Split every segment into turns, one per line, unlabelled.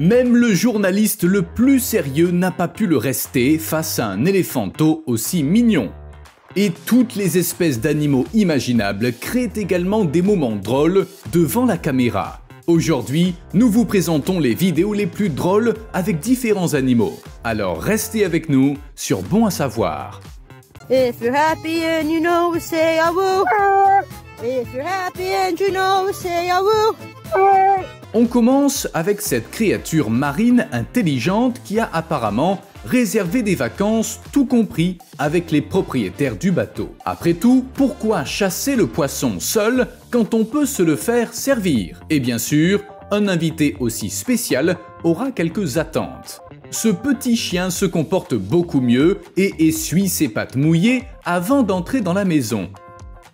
Même le journaliste le plus sérieux n'a pas pu le rester face à un éléphanto aussi mignon. Et toutes les espèces d'animaux imaginables créent également des moments drôles devant la caméra. Aujourd'hui, nous vous présentons les vidéos les plus drôles avec différents animaux. Alors restez avec nous sur Bon à savoir.
If you're happy and you know, say ah woo. If you're happy and you know, say ah woo.
On commence avec cette créature marine intelligente qui a apparemment réservé des vacances tout compris avec les propriétaires du bateau. Après tout, pourquoi chasser le poisson seul quand on peut se le faire servir? Et bien sûr, un invité aussi spécial aura quelques attentes. Ce petit chien se comporte beaucoup mieux et essuie ses pattes mouillées avant d'entrer dans la maison.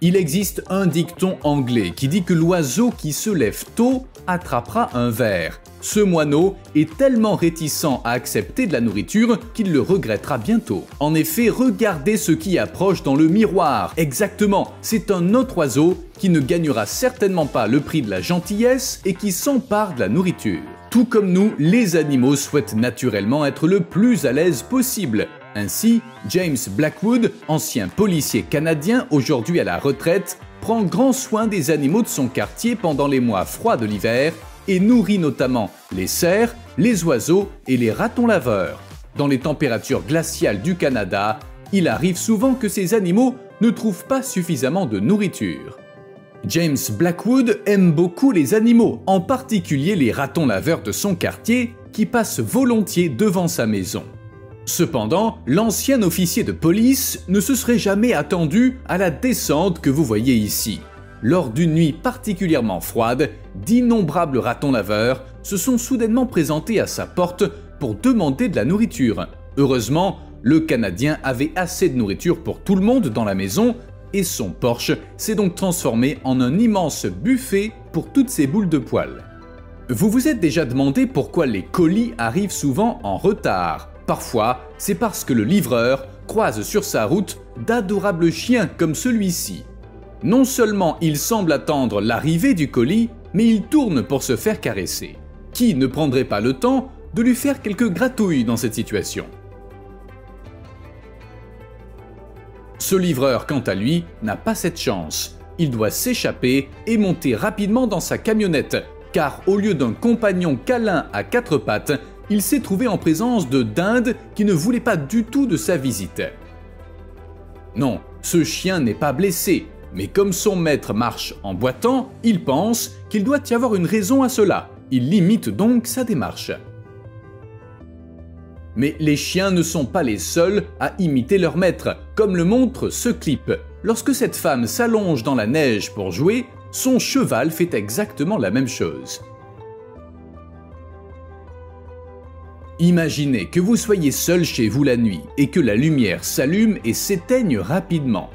Il existe un dicton anglais qui dit que l'oiseau qui se lève tôt attrapera un ver. Ce moineau est tellement réticent à accepter de la nourriture qu'il le regrettera bientôt. En effet, regardez ce qui approche dans le miroir. Exactement, c'est un autre oiseau qui ne gagnera certainement pas le prix de la gentillesse et qui s'empare de la nourriture. Tout comme nous, les animaux souhaitent naturellement être le plus à l'aise possible. Ainsi, James Blackwood, ancien policier canadien aujourd'hui à la retraite, prend grand soin des animaux de son quartier pendant les mois froids de l'hiver et nourrit notamment les cerfs, les oiseaux et les ratons laveurs. Dans les températures glaciales du Canada, il arrive souvent que ces animaux ne trouvent pas suffisamment de nourriture. James Blackwood aime beaucoup les animaux, en particulier les ratons laveurs de son quartier qui passent volontiers devant sa maison. Cependant, l'ancien officier de police ne se serait jamais attendu à la descente que vous voyez ici. Lors d'une nuit particulièrement froide, d'innombrables ratons laveurs se sont soudainement présentés à sa porte pour demander de la nourriture. Heureusement, le Canadien avait assez de nourriture pour tout le monde dans la maison et son porche s'est donc transformé en un immense buffet pour toutes ces boules de poils. Vous vous êtes déjà demandé pourquoi les colis arrivent souvent en retard. Parfois, c'est parce que le livreur croise sur sa route d'adorables chiens comme celui-ci. Non seulement il semble attendre l'arrivée du colis, mais il tourne pour se faire caresser. Qui ne prendrait pas le temps de lui faire quelques gratouilles dans cette situation? Ce livreur, quant à lui, n'a pas cette chance. Il doit s'échapper et monter rapidement dans sa camionnette, car au lieu d'un compagnon câlin à quatre pattes, il s'est trouvé en présence de dindes qui ne voulaient pas du tout de sa visite. Non, ce chien n'est pas blessé, mais comme son maître marche en boitant, il pense qu'il doit y avoir une raison à cela. Il limite donc sa démarche. Mais les chiens ne sont pas les seuls à imiter leur maître, comme le montre ce clip. Lorsque cette femme s'allonge dans la neige pour jouer, son cheval fait exactement la même chose. Imaginez que vous soyez seul chez vous la nuit et que la lumière s'allume et s'éteigne rapidement.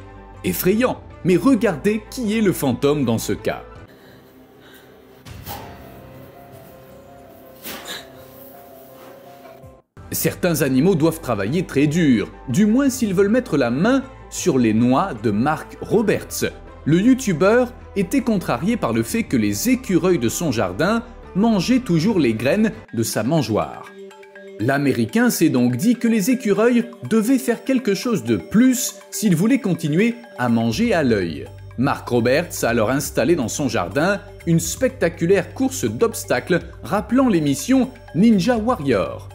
Effrayant, mais regardez qui est le fantôme dans ce cas. Certains animaux doivent travailler très dur, du moins s'ils veulent mettre la main sur les noix de Mark Roberts. Le youtubeur était contrarié par le fait que les écureuils de son jardin mangeaient toujours les graines de sa mangeoire. L'Américain s'est donc dit que les écureuils devaient faire quelque chose de plus s'ils voulaient continuer à manger à l'œil. Mark Roberts a alors installé dans son jardin une spectaculaire course d'obstacles rappelant l'émission Ninja Warrior.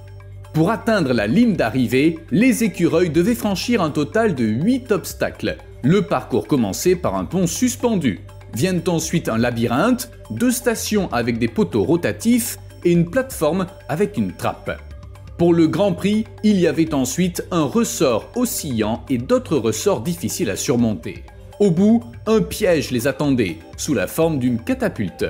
Pour atteindre la ligne d'arrivée, les écureuils devaient franchir un total de 8 obstacles. Le parcours commençait par un pont suspendu. Viennent ensuite un labyrinthe, 2 stations avec des poteaux rotatifs et une plateforme avec une trappe. Pour le Grand Prix, il y avait ensuite un ressort oscillant et d'autres ressorts difficiles à surmonter. Au bout, un piège les attendait, sous la forme d'une catapulte.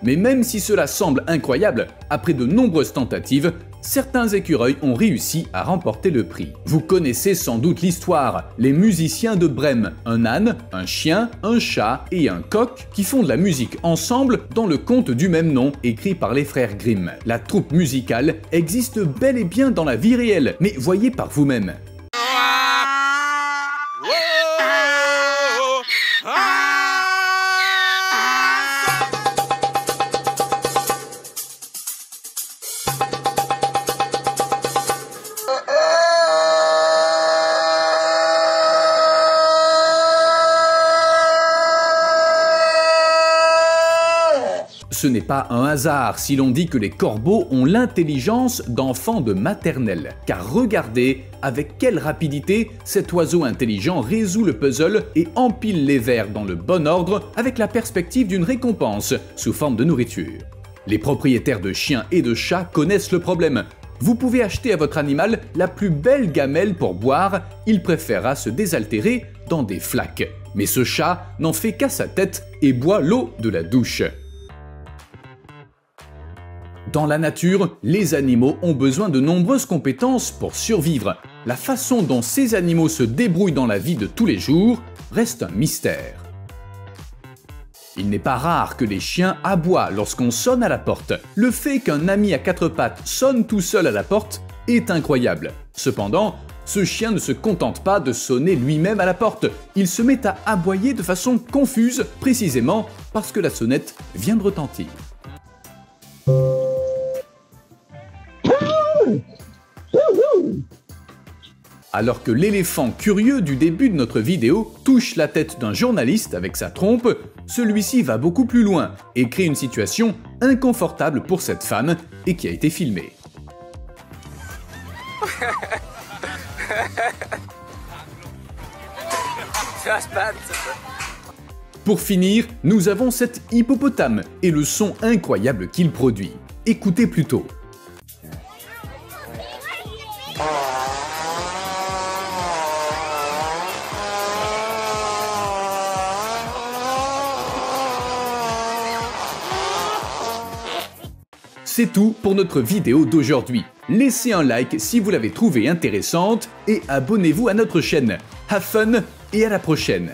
Mais même si cela semble incroyable, après de nombreuses tentatives, certains écureuils ont réussi à remporter le prix. Vous connaissez sans doute l'histoire, les musiciens de Brême, un âne, un chien, un chat et un coq qui font de la musique ensemble dans le conte du même nom écrit par les frères Grimm. La troupe musicale existe bel et bien dans la vie réelle, mais voyez par vous-même. Ce n'est pas un hasard si l'on dit que les corbeaux ont l'intelligence d'enfants de maternelle, car regardez avec quelle rapidité cet oiseau intelligent résout le puzzle et empile les vers dans le bon ordre avec la perspective d'une récompense sous forme de nourriture. Les propriétaires de chiens et de chats connaissent le problème. Vous pouvez acheter à votre animal la plus belle gamelle pour boire, il préférera se désaltérer dans des flaques. Mais ce chat n'en fait qu'à sa tête et boit l'eau de la douche. Dans la nature, les animaux ont besoin de nombreuses compétences pour survivre. La façon dont ces animaux se débrouillent dans la vie de tous les jours reste un mystère. Il n'est pas rare que les chiens aboient lorsqu'on sonne à la porte. Le fait qu'un ami à quatre pattes sonne tout seul à la porte est incroyable. Cependant, ce chien ne se contente pas de sonner lui-même à la porte. Il se met à aboyer de façon confuse, précisément parce que la sonnette vient de retentir. Alors que l'éléphant curieux du début de notre vidéo touche la tête d'un journaliste avec sa trompe, celui-ci va beaucoup plus loin et crée une situation inconfortable pour cette femme et qui a été filmée. Pour finir, nous avons cet hippopotame et le son incroyable qu'il produit. Écoutez plutôt. C'est tout pour notre vidéo d'aujourd'hui. Laissez un like si vous l'avez trouvée intéressante et abonnez-vous à notre chaîne. Have fun et à la prochaine!